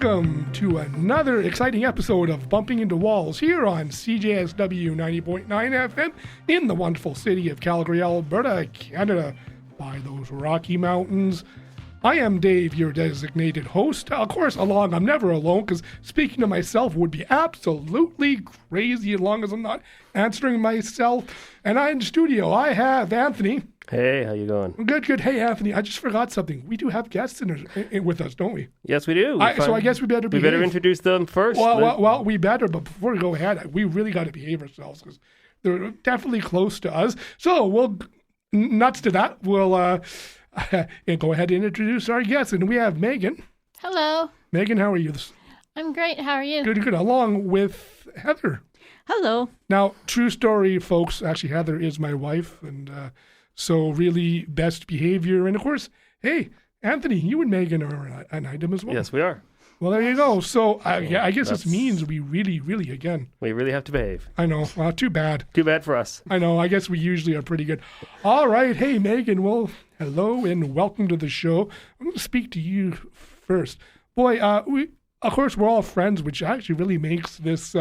welcome to another exciting episode of Bumping Into Walls here on CJSW 90.9 FM in the wonderful city of Calgary, Alberta, Canada, by those Rocky Mountains. I am Dave, your designated host. Of course, I'm never alone, because speaking to myself would be absolutely crazy as long as I'm not answering myself. And in the studio, I have Anthony. Hey, how you going? Good. Hey, Anthony, I just forgot something. We do have guests with us, don't we? Yes, we do. So I guess we better behave. We better introduce them first. Well, we better, but before we go ahead, we really got to behave ourselves, because they're definitely close to us. So we'll, nuts to that, we'll go ahead and introduce our guests. And we have Megin. Hello. Megin, how are you? I'm great. How are you? Good. Along with Heather. Hello. Now, true story, folks. Actually, Heather is my wife, and so really best behavior. And of course, hey, Anthony, you and Megin are an item as well. Yes, we are. Well, there you go. So I guess this means we really, we really have to behave. I know. Well, too bad. Too bad for us. I know. I guess we usually are pretty good. All right. Hey, Megin. Well, hello and welcome to the show. I'm going to speak to you first. Boy, of course, we're all friends, which actually really makes this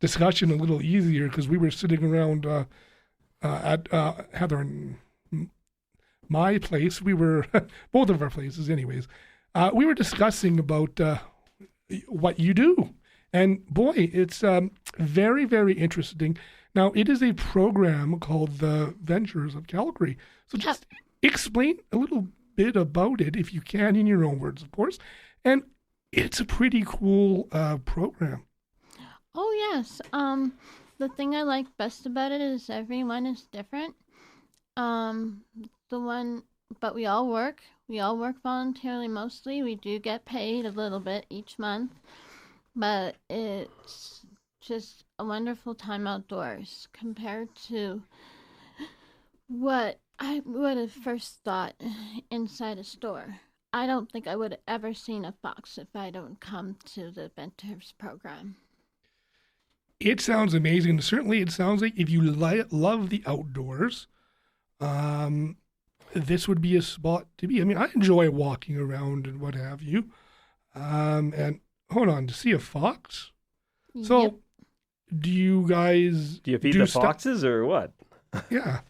discussion a little easier, because we were sitting around at Heather and my place. We were, both of our places anyways. We were discussing about what you do. And boy, it's very, very interesting. Now, it is a program called the Ventures of Calgary. So just explain a little bit about it, if you can, in your own words, of course. And it's a pretty cool program. Oh, yes. The thing I like best about it is everyone is different. But we all work. We all work voluntarily mostly. We do get paid a little bit each month. But it's just a wonderful time outdoors compared to what I would have first thought inside a store. I don't think I would have ever seen a fox if I don't come to the Ventures program. It sounds amazing. Certainly, it sounds like if you love the outdoors, this would be a spot to be. I mean, I enjoy walking around and what have you. And hold on, to see a fox? So, Yep. do you guys... Do you feed the foxes or what? Yeah.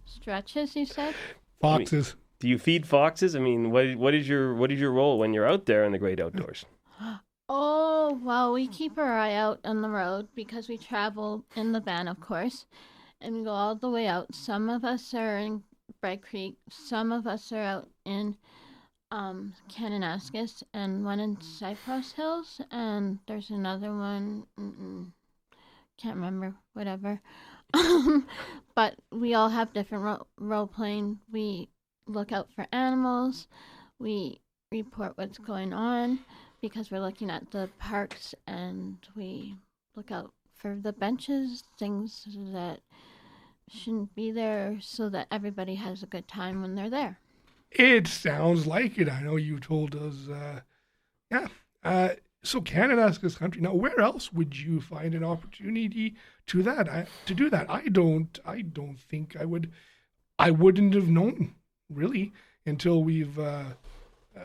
Stretches, you said? Foxes. Do you feed foxes? I mean, what is your role when you're out there in the great outdoors? Oh, well, we keep our eye out on the road because we travel in the van, of course, and we go all the way out. Some of us are in Bright Creek, some of us are out in Kananaskis, and one in Cypress Hills, and there's another one, can't remember, whatever. But we all have different role playing. We look out for animals, we report what's going on, because we're looking at the parks, and we look out for the benches, things that shouldn't be there, so that everybody has a good time when they're there. It sounds like it. I know you told us, so Kananaskis country. Now, where else would you find an opportunity to do that? I don't think I would. I wouldn't have known, really, until we've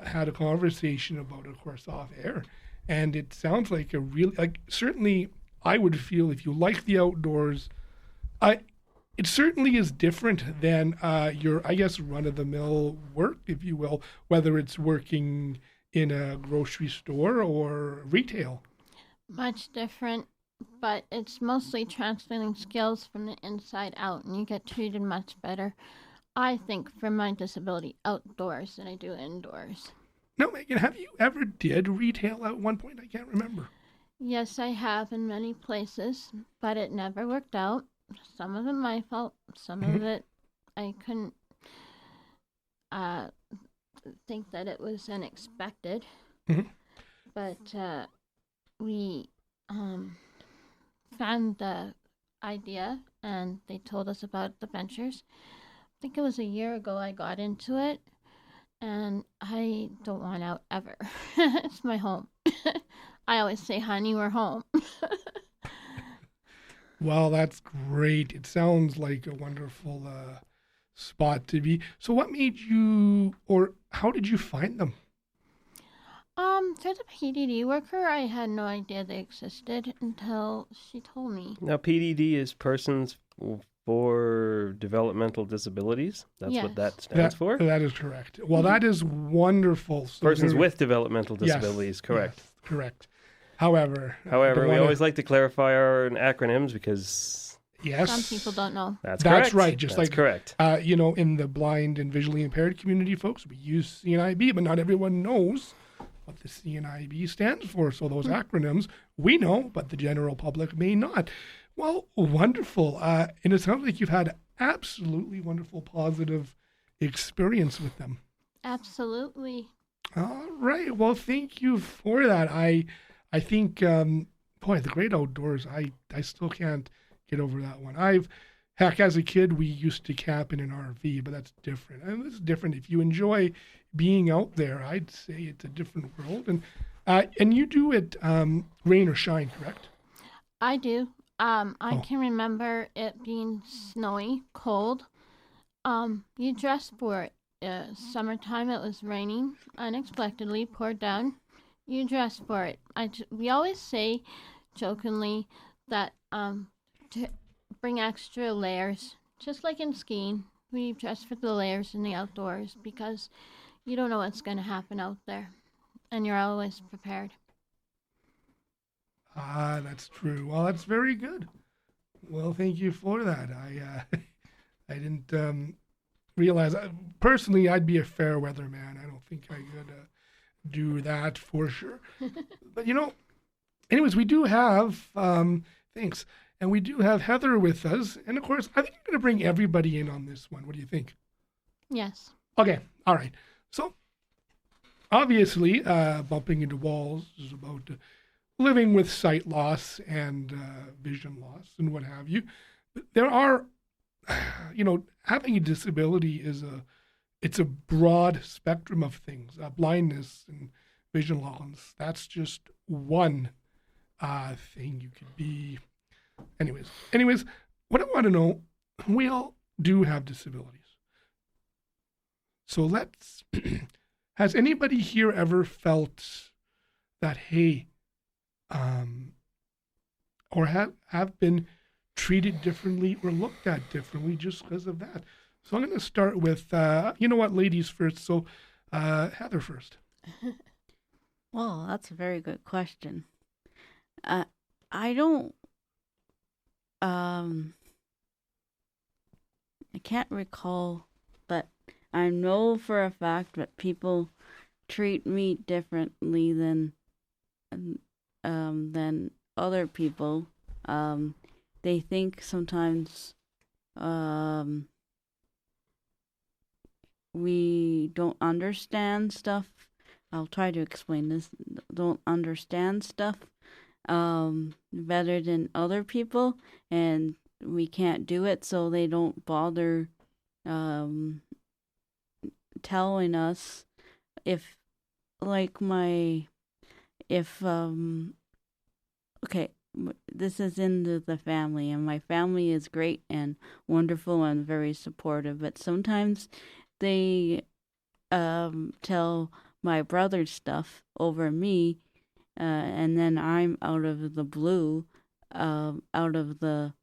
had a conversation about it, of course, off air. And it sounds like certainly I would feel, if you like the outdoors, it certainly is different than your, I guess, run-of-the-mill work, if you will, whether it's working in a grocery store or retail. Much different, but it's mostly transferring skills from the inside out, and you get treated much better, I think, for my disability outdoors than I do indoors. Now, Megin, have you ever did retail at one point? I can't remember. Yes, I have in many places, but it never worked out. Some of it my fault, some of it I couldn't think that it was unexpected. But we found the idea, and they told us about the Ventures. I think it was a year ago I got into it, and I don't want out ever. It's my home. I always say, honey, we're home. Well, that's great. It sounds like a wonderful spot to be. So what made you, or how did you find them? For the PDD worker, I had no idea they existed until she told me. Now, PDD is Persons for Developmental Disabilities. That's what that stands for. That is correct. Well, that is wonderful. So Persons with Developmental Disabilities, correct. Yes, correct. However, we always like to clarify our acronyms because some people don't know. That's correct. Right. That's correct. In the blind and visually impaired community, folks, we use CNIB, but not everyone knows what the CNIB stands for. So those acronyms we know, but the general public may not. Well, wonderful. And it sounds like you've had absolutely wonderful, positive experience with them. Absolutely. All right. Well, thank you for that. I think, the great outdoors, I still can't get over that one. As a kid, we used to camp in an RV, but that's different. And it's different. If you enjoy being out there, I'd say it's a different world. And you do it rain or shine, correct? I do. I can remember it being snowy, cold. You dress for it. Summertime, it was raining unexpectedly, poured down. You dress for it. We always say, jokingly, that to bring extra layers, just like in skiing. We dress for the layers in the outdoors because you don't know what's going to happen out there, and you're always prepared. That's true. Well, that's very good. Well, thank you for that. I didn't realize. Personally, I'd be a fair weather man. I don't think I could do that for sure. But anyways, we do have thanks, and we do have Heather with us. And of course, I think I'm going to bring everybody in on this one. What do you think? Yes. Okay. All right. So obviously, bumping into walls is about living with sight loss and vision loss and what have you. But there are, having a disability it's a broad spectrum of things. Blindness and vision loss, that's just one thing you could be. Anyways, what I want to know, we all do have disabilities. So has anybody here ever felt that, hey, or have been treated differently or looked at differently just because of that? So I'm going to start with, ladies first. So Heather first. Well, that's a very good question. I don't, I can't recall, but I know for a fact that people treat me differently than other people. They think sometimes we don't understand stuff. I'll try to explain this. Don't understand stuff better than other people, and we can't do it, so they don't bother telling us okay, this is in the family, and my family is great and wonderful and very supportive, but sometimes they tell my brother stuff over me, and then I'm out of the blue, out of the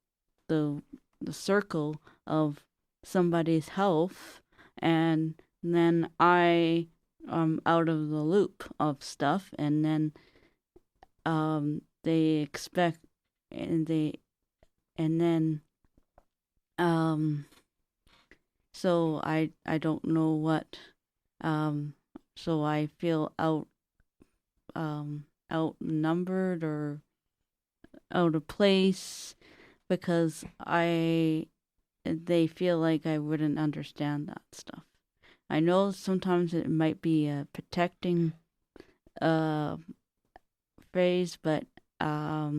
circle of somebody's health, and then I am out of the loop of stuff, and then they expect, so I don't know what, so I feel outnumbered or out of place because they feel like I wouldn't understand that stuff. I know sometimes it might be a protecting phrase, but I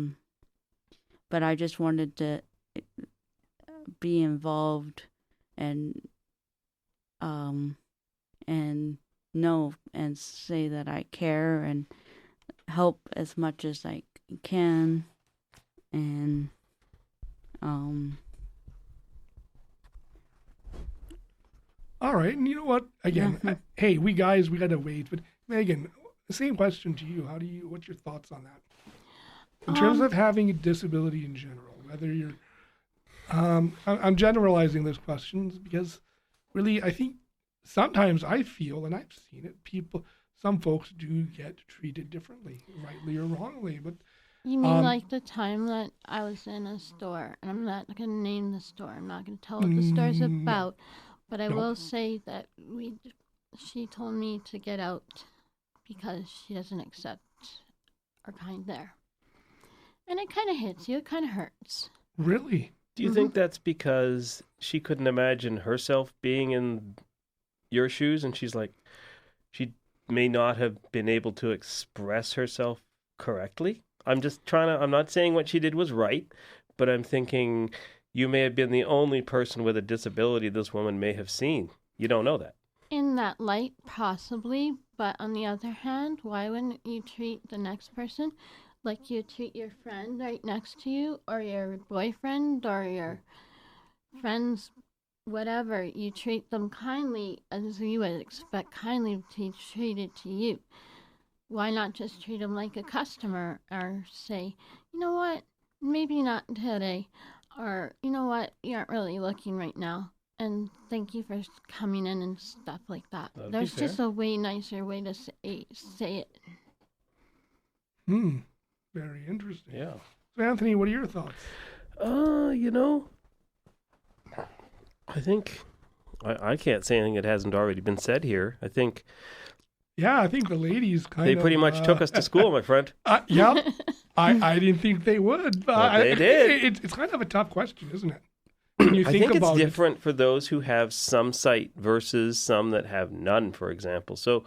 just wanted to be involved and know and say that I care and help as much as I can, and all right, and you know what? Again, hey, we gotta wait. But Megan, the same question to you. What's your thoughts on that? In terms of having a disability in general, whether you're, I'm generalizing those questions because really I think sometimes I feel, and I've seen it, some folks do get treated differently, rightly or wrongly. But you mean like the time that I was in a store, and I'm not going to name the store. I'm not going to tell what the store's about, but I will say that she told me to get out because she doesn't accept our kind there. And it kind of hits you. It kind of hurts. Really? Do you think that's because she couldn't imagine herself being in your shoes, and she's like, she may not have been able to express herself correctly? I'm not saying what she did was right, but I'm thinking you may have been the only person with a disability this woman may have seen. You don't know that. In that light, possibly, but on the other hand, why wouldn't you treat the next person like you treat your friend right next to you, or your boyfriend, or your friends, whatever? You treat them kindly as you would expect kindly to be treated to you. Why not just treat them like a customer, or say, you know what, maybe not today, or you know what, you aren't really looking right now, and thank you for coming in and stuff like that. There's just a way nicer way to say it. Very interesting. Yeah. So Anthony, what are your thoughts? I think I can't say anything that hasn't already been said here. I think the ladies they pretty much took us to school, my friend. Yeah, I didn't think they would. But they did. It's kind of a tough question, isn't it? When you I think about it's different for those who have some sight versus some that have none, for example. So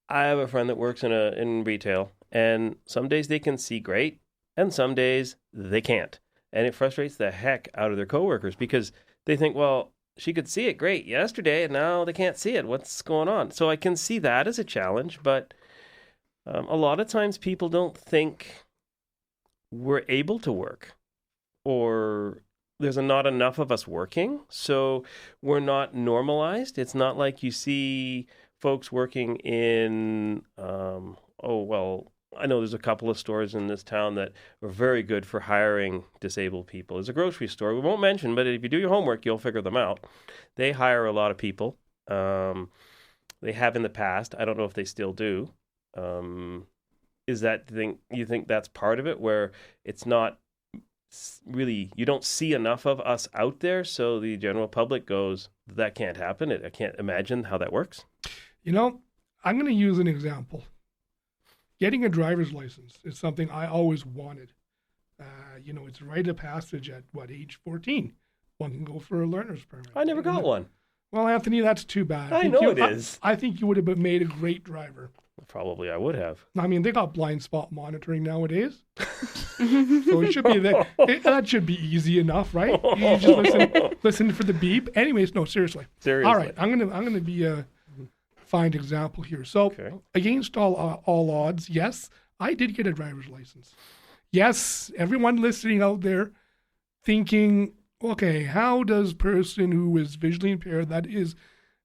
I have a friend that works in retail, and some days they can see great, and some days they can't. And it frustrates the heck out of their coworkers because they think, well, she could see it great yesterday, and now they can't see it. What's going on? So I can see that as a challenge, but a lot of times people don't think we're able to work, or there's not enough of us working, so we're not normalized. It's not like you see folks working in, I know there's a couple of stores in this town that are very good for hiring disabled people. There's a grocery store we won't mention, but if you do your homework, you'll figure them out. They hire a lot of people. They have in the past. I don't know if they still do. Is that you think that's part of it, where it's not really, you don't see enough of us out there, so the general public goes, that can't happen. I can't imagine how that works. I'm going to use an example. Getting a driver's license is something I always wanted. It's a rite of passage at age 14. One can go for a learner's permit. I never got one. Well, Anthony, that's too bad. I know it is. I think you would have made a great driver. Probably I would have. I mean, they got blind spot monitoring nowadays. So it should be there. That should be easy enough, right? You just listen for the beep. Anyways, no, seriously. All right, I'm gonna be a fine example here. So against all odds, yes, I did get a driver's license. Yes, everyone listening out there thinking, okay, how does person who is visually impaired, that is,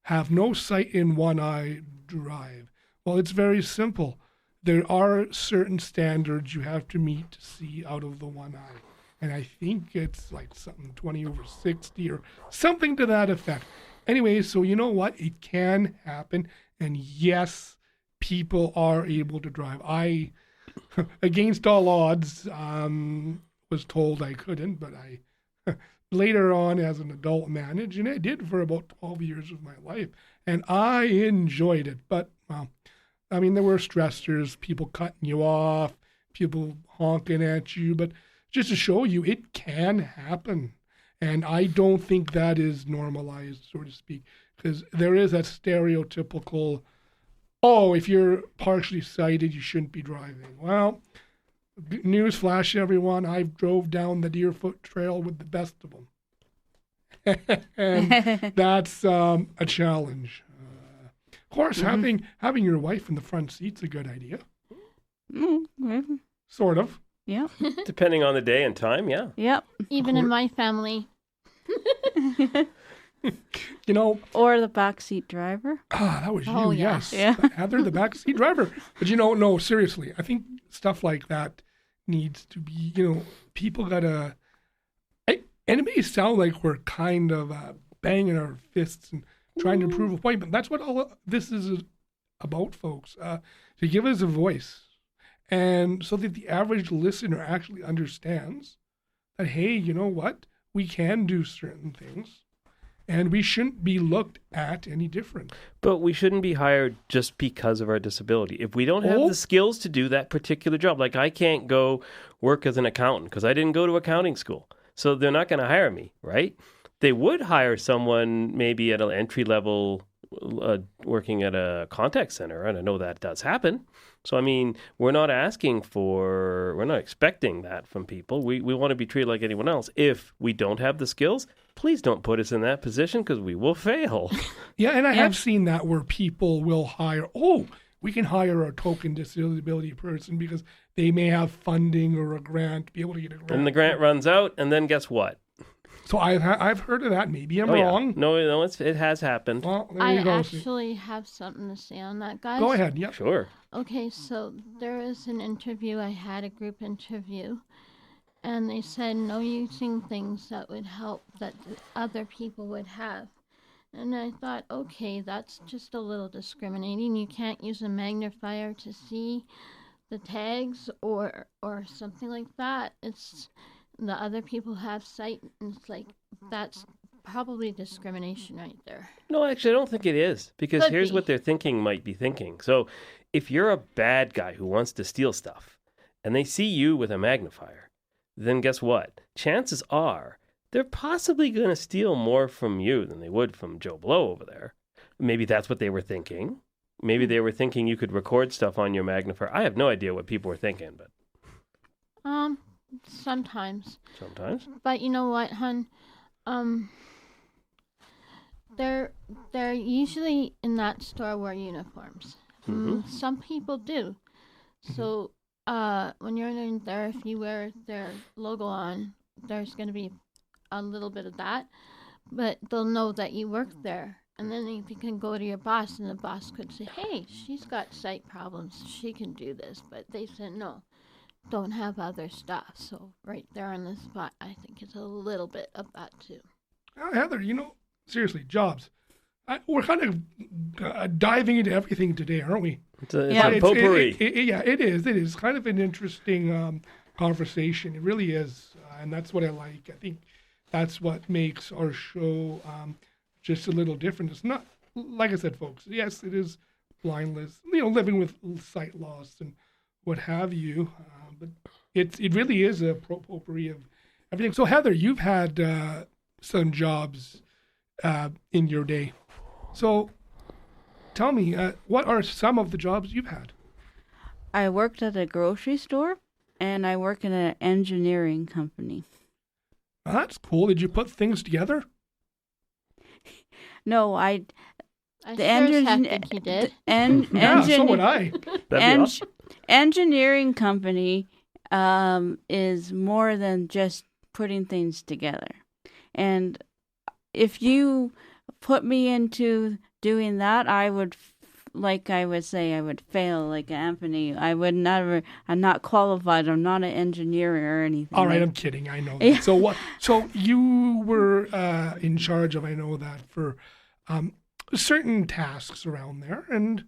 have no sight in one eye, drive? Well, it's very simple. There are certain standards you have to meet to see out of the one eye. And I think it's like something 20/60 or something to that effect. Anyway, so you know what? It can happen. And yes, people are able to drive. I, against all odds, was told I couldn't, but I later on as an adult managed, and I did for about 12 years of my life. And I enjoyed it. But, well, I mean, there were stressors, people cutting you off, people honking at you, but just to show you, it can happen. And I don't think that is normalized, so to speak, because there is that stereotypical, if you're partially sighted, you shouldn't be driving. Well, newsflash, everyone, I drove down the Deerfoot Trail with the best of them. And that's a challenge. Of course, having your wife in the front seat's a good idea. Mm-hmm. Sort of. Yeah. Depending on the day and time, yeah. Yep. Even in my family. You know, Or the backseat driver. that was you, Oh, yeah. yes. Yeah. Heather, the backseat driver. But no, seriously, I think stuff like that needs to be, people gotta, and it may sound like we're kind of banging our fists and trying to prove a point, but that's what all this is about, folks, to give us a voice. And so that the average listener actually understands that, hey, you know what? We can do certain things and we shouldn't be looked at any different. But we shouldn't be hired just because of our disability. If we don't have the skills to do that particular job, like I can't go work as an accountant because I didn't go to accounting school. So they're not going to hire me, right? They would hire someone maybe at an entry level working at a contact center, and I know that does happen. So, I mean, we're not expecting that from people. We want to be treated like anyone else. If we don't have the skills, please don't put us in that position because we will fail. Yeah, and I have seen that where people will hire, we can hire a token disability person because they may have funding or a grant, be able to get a grant. And the grant runs out, and then guess what? So I've heard of that. Maybe I'm wrong. Yeah. No, it has happened. Well, there I you go. actually have something to say on that, guys. Go ahead. Yep. Sure. Okay, so there was an interview. I had a group interview, and they said no using things that would help that other people would have. And I thought, okay, that's just a little discriminating. You can't use a magnifier to see the tags or something like that. It's the other people have sight, and it's like that's probably discrimination right there. No, actually, I don't think it is because Could here's be. what they're thinking might be thinking. So if you're a bad guy who wants to steal stuff and they see you with a magnifier, then guess what? Chances are they're possibly going to steal more from you than they would from Joe Blow over there. Maybe that's what they were thinking. Maybe they were thinking you could record stuff on your magnifier. I have no idea what people were thinking, but Sometimes. But you know what, hun? They're usually in that store wear uniforms. Some people do. So when you're in there, if you wear their logo on, there's going to be a little bit of that, but they'll know that you work there. And then you can go to your boss, and the boss could say, hey, she's got sight problems. She can do this. But they said, no, don't have other stuff. So right there on the spot, I think it's a little bit of that too. Heather, seriously, jobs. We're kind of diving into everything today, aren't we? it's a potpourri. It is. It is kind of an interesting conversation. It really is. And that's what I like. I think that's what makes our show just a little different. It's not, like I said, folks, yes, it is blindness, living with sight loss and what have you. But it really is a potpourri of everything. So, Heather, you've had some jobs in your day. So tell me, what are some of the jobs you've had? I worked at a grocery store, and I work in an engineering company. Oh, that's cool. Did you put things together? No, I sure as heck think you did. So would I. That'd be awesome. Engineering company is more than just putting things together. And if you put me into doing that, I would fail like Anthony. I'm not qualified. I'm not an engineer or anything. All right, I'm kidding. I know that. Yeah. So what? So you were in charge of, I know that, for certain tasks around there, and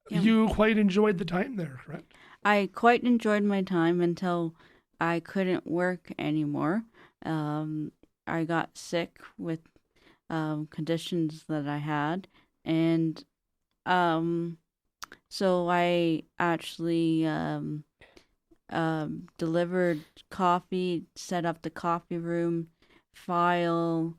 you quite enjoyed the time there, correct? I quite enjoyed my time until I couldn't work anymore. I got sick with conditions that I had, and so I actually delivered coffee, set up the coffee room, file.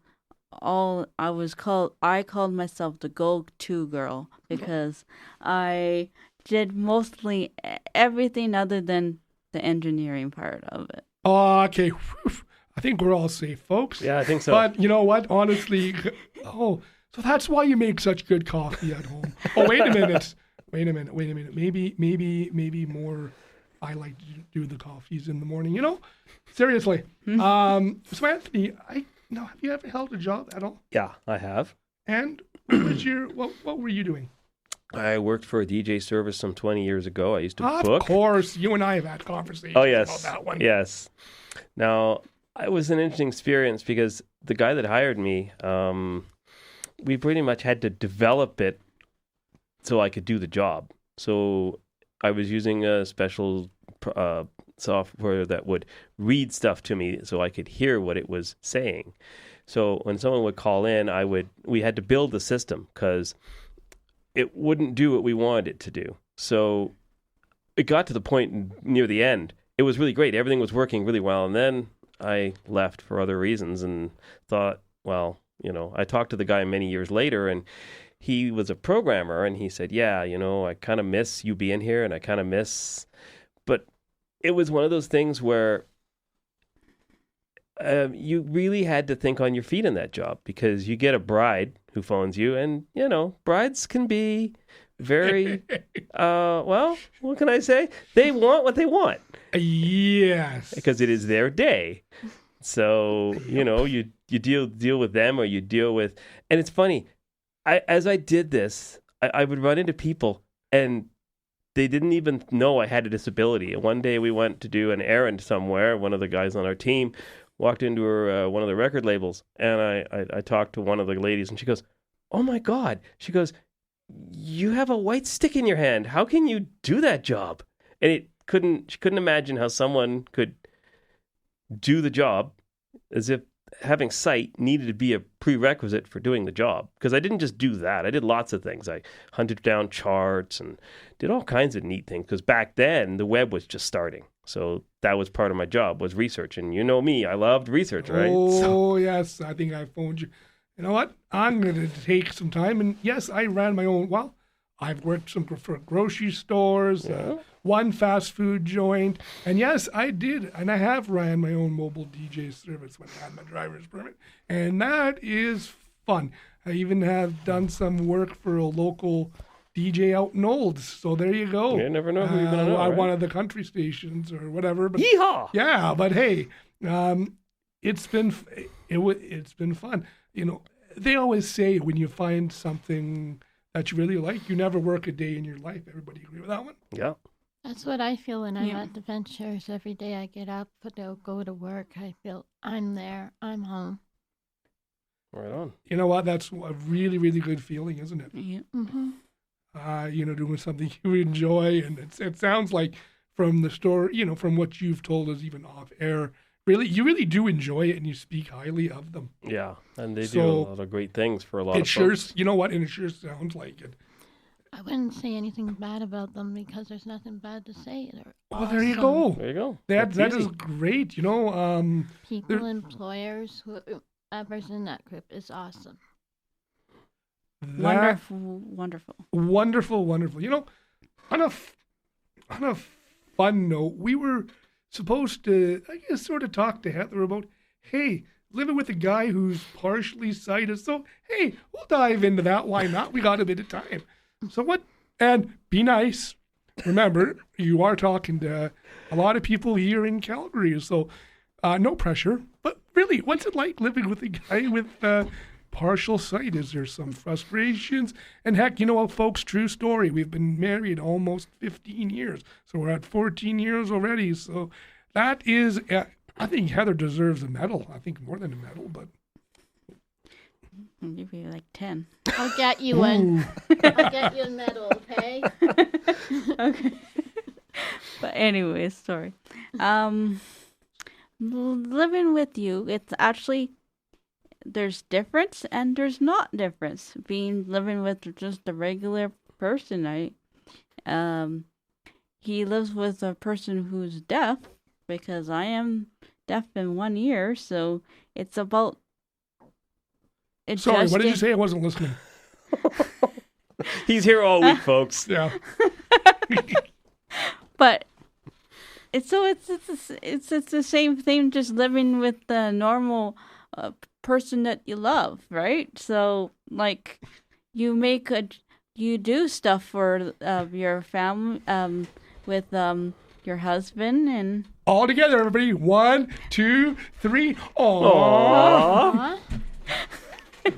I called myself the go-to girl because I did mostly everything other than the engineering part of it. Oh, okay. Whew. I think we're all safe, folks. Yeah, I think so. But you know what? Honestly, so that's why you make such good coffee at home. Oh, wait a minute. Maybe more. I like to do the coffees in the morning. Seriously. So Anthony, No, have you ever held a job at all? Yeah, I have. And what were you doing? I worked for a DJ service some 20 years ago. I used to Of book. course, you and I have had conversations Oh, yes. about that one. Yes. Now, it was an interesting experience because the guy that hired me, we pretty much had to develop it so I could do the job. So I was using a special software that would read stuff to me so I could hear what it was saying. So when someone would call in, we had to build the system because it wouldn't do what we wanted it to do. So it got to the point near the end. It was really great. Everything was working really well. And then I left for other reasons and thought, well, I talked to the guy many years later, and he was a programmer, and he said, yeah, I kind of miss you being here, and I kind of miss... But it was one of those things where you really had to think on your feet in that job, because you get a bride who phones you, and, brides can be very, well, what can I say? They want what they want. Yes. Because it is their day. So, you deal with them, or you deal with... And it's funny, as I did this, I would run into people, and they didn't even know I had a disability. And one day we went to do an errand somewhere. One of the guys on our team walked into one of the record labels, and I talked to one of the ladies, and she goes, oh my God. She goes, you have a white stick in your hand. How can you do that job? And she couldn't imagine how someone could do the job, as if having sight needed to be a prerequisite for doing the job. Because I didn't just do that. I did lots of things. I hunted down charts and did all kinds of neat things. Because back then, the web was just starting. So that was part of my job, was research. And you know me, I loved research, right? Oh, yes. I think I phoned you. You know what? I'm going to take some time. And yes, I ran my own. Well, I've worked for grocery stores, one fast food joint. And yes, I did. And I have ran my own mobile DJ service when I had my driver's permit. And that is fun. I even have done some work for a local DJ out in Olds. So there you go. You never know who you're going to know, right? One of the country stations or whatever. But, yeehaw! Yeah, but hey, it's been fun. They always say when you find something that you really like, you never work a day in your life. Everybody agree with that one? Yeah. That's what I feel when I'm at the ventures. Every day I get up, go to work. I feel I'm there. I'm home. Right on. You know what? That's a really, really good feeling, isn't it? Yeah. Mm-hmm. Doing something you enjoy. And it sounds like from the story, from what you've told us even off air, you really do enjoy it, and you speak highly of them. Yeah, and they do a lot of great things for a lot of folks. You know what? And it sure sounds like it. I wouldn't say anything bad about them because there's nothing bad to say. They're awesome. There you go. There you go. That is great. People, employers, whoever's in that group is awesome. Wonderful. Wonderful. On a fun note, we were supposed to, I guess, sort of talk to Heather about, hey, living with a guy who's partially sighted. So, hey, we'll dive into that. Why not? We got a bit of time. So what? And be nice. Remember, you are talking to a lot of people here in Calgary. So no pressure. But really, what's it like living with a guy with partial sight? Is there some frustrations? And heck, folks, true story. We've been married almost 15 years. So we're at 14 years already. So that is, I think Heather deserves a medal. I think more than a medal, but. I'll give you like 10. I'll get you one. I'll get you a medal, okay? Okay. But anyways, sorry. Living with you, it's actually... There's difference and there's not difference. Living with just a regular person, he lives with a person who's deaf because I am deaf in 1 ear, so it's about adjusting. Sorry, what did you say? I wasn't listening. He's here all week, folks. Yeah. But it's the same thing, just living with the normal person that you love, right? So like you do stuff for your family with your husband, and All together, everybody. 1, 2, 3. Aww. Aw. Aw.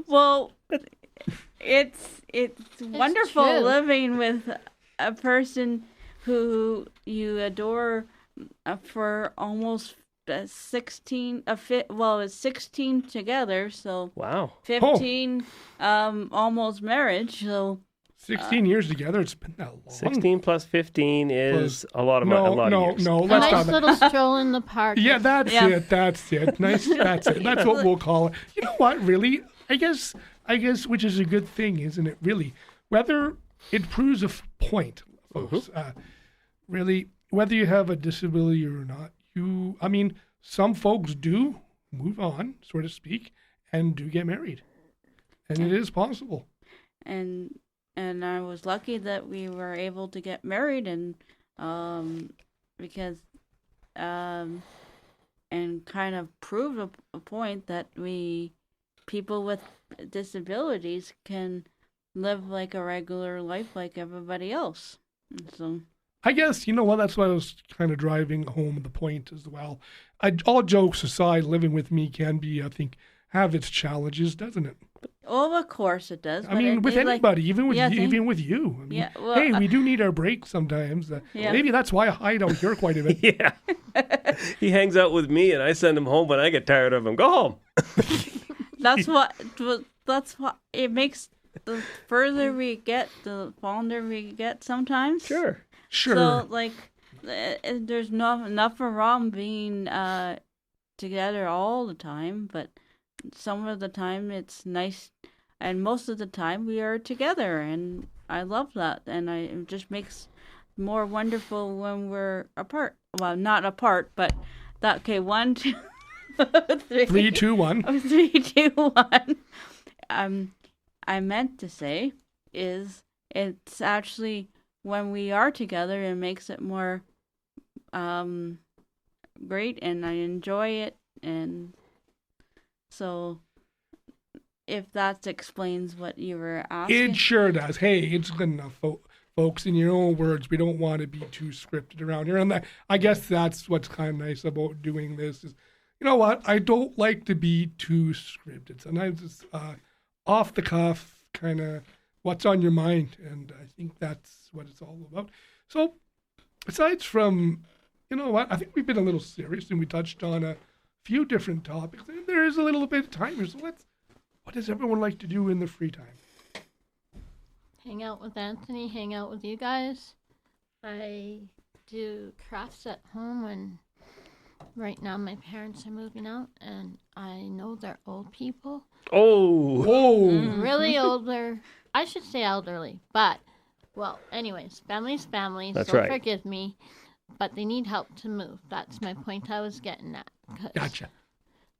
well, it's wonderful true. living with a person who you adore for almost 16. It's 16 together, so Wow. 15 almost marriage. So 16 years together. It's been that long. 16 plus 15 is Plus- a lot of years. No. A Let's nice stop it. little stroll in the park. Yeah, that's Yeah. it. That's it. Nice. That's it. That's what we'll call it. You know what? Really, I guess, which is a good thing, isn't it? Really, whether it proves a point, folks. Really, whether you have a disability or not, some folks do move on, so to speak, and do get married, and it is possible. and I was lucky that we were able to get married, and because and kind of prove a point that people with disabilities can live like a regular life like everybody else. And so I guess, you know what, that's why I was kind of driving home the point as well. All jokes aside, living with me can be, I think, have its challenges, doesn't it? oh, of course it does. I mean, with anybody, even with yeah, you, even with you. I mean, Yeah, well, hey, we do need our breaks sometimes. Yeah. Maybe that's why I hide out here quite a bit. Yeah. He hangs out with me and I send him home when I get tired of him. Go home. that's what it makes. The further we get, the fonder we get sometimes. Sure. Sure. So, like, there's nothing wrong being together all the time, but some of the time it's nice, and most of the time we are together, and I love that, and it just makes more wonderful when we're apart. Well, not apart, but that. Okay, 1, 2, 3. 3, 2, 1. 3, 2, 1. I meant to say is it's actually when we are together, it makes it more great, and I enjoy it, and so if that explains what you were asking. It sure does. Hey, it's good enough, folks. In your own words, we don't want to be too scripted around here. And I guess that's what's kind of nice about doing this is, you know what? I don't like to be too scripted. Sometimes it's off the cuff, kind of what's on your mind. And I think that's what it's all about. So aside from, you know what? I think we've been a little serious and we touched on a few different topics. And there is a little bit of time here. So what does everyone like to do in their free time? Hang out with Anthony, hang out with you guys. I do crafts at home, and right now my parents are moving out, and I know they're old people. Oh. Whoa. Really older. I should say elderly, but, well, anyways, family's family, That's so right. forgive me, but they need help to move. That's my point I was getting at. 'Cause Gotcha.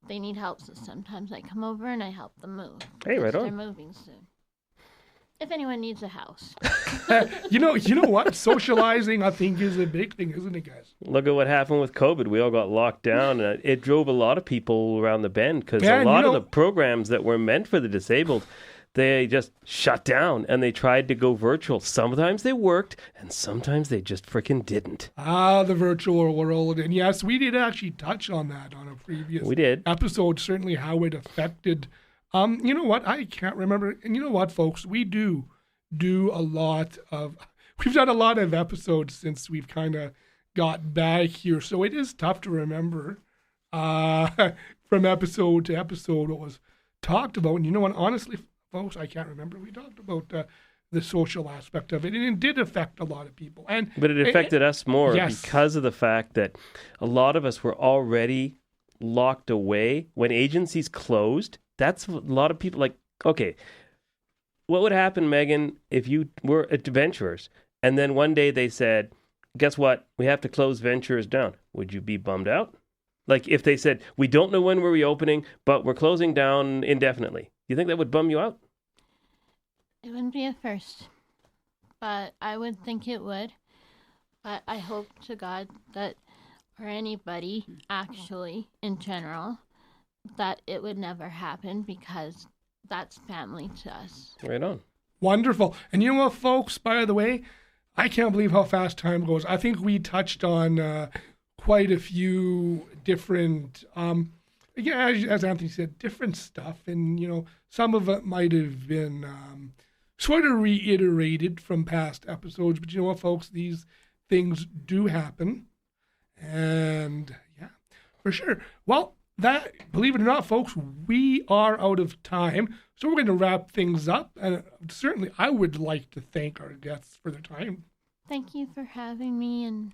they need help, so sometimes I come over and I help them move. Hey, right because on. They're moving soon. If anyone needs a house. You know what? Socializing, I think, is a big thing, isn't it, guys? Look at what happened with COVID. We all got locked down, and it drove a lot of people around the bend because Yeah, a and lot you of know- the programs that were meant for the disabled, they just shut down and they tried to go virtual. Sometimes they worked, and sometimes they just freaking didn't. The virtual world. And yes, we did actually touch on that on a previous We did. episode, certainly how it affected. You know what? I can't remember. And you know what, folks? We do a lot of, we've done a lot of episodes since we've kind of got back here. So it is tough to remember from episode to episode what was talked about. And you know what? Honestly, folks, I can't remember. We talked about the social aspect of it, and it did affect a lot of people. But it affected us more yes. because of the fact that a lot of us were already locked away. When agencies closed, that's a lot of people like, okay, what would happen, Megan, if you were adventurers and then one day they said, guess what? We have to close Ventures down. Would you be bummed out? Like if they said, we don't know when we're reopening, but we're closing down indefinitely. Do you think that would bum you out? It wouldn't be at first, but I would think it would. But I hope to God that, or anybody actually in general, that it would never happen because that's family to us. Right on. Wonderful. And you know what, folks, by the way, I can't believe how fast time goes. I think we touched on quite a few different, yeah, as Anthony said, different stuff. And, some of it might have been sort of reiterated from past episodes. But you know what, folks? These things do happen. And, yeah, for sure. Well, believe it or not, folks, we are out of time. So we're going to wrap things up. And certainly I would like to thank our guests for their time. Thank you for having me, and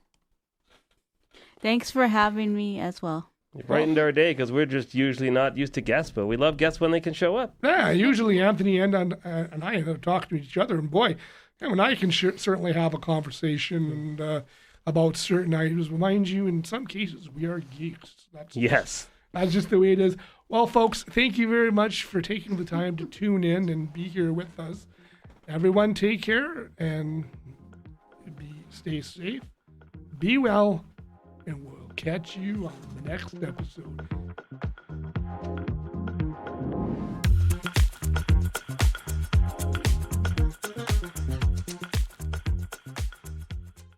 Thanks for having me as well. You brightened our day because we're just usually not used to guests, but we love guests when they can show up. Yeah, usually Anthony and I talk to each other. And boy, him and I can certainly have a conversation and about certain items. Mind you, in some cases, we are geeks. Yes. That's just the way it is. Well, folks, thank you very much for taking the time to tune in and be here with us. Everyone, take care and stay safe, be well, and we'll catch you on the next episode.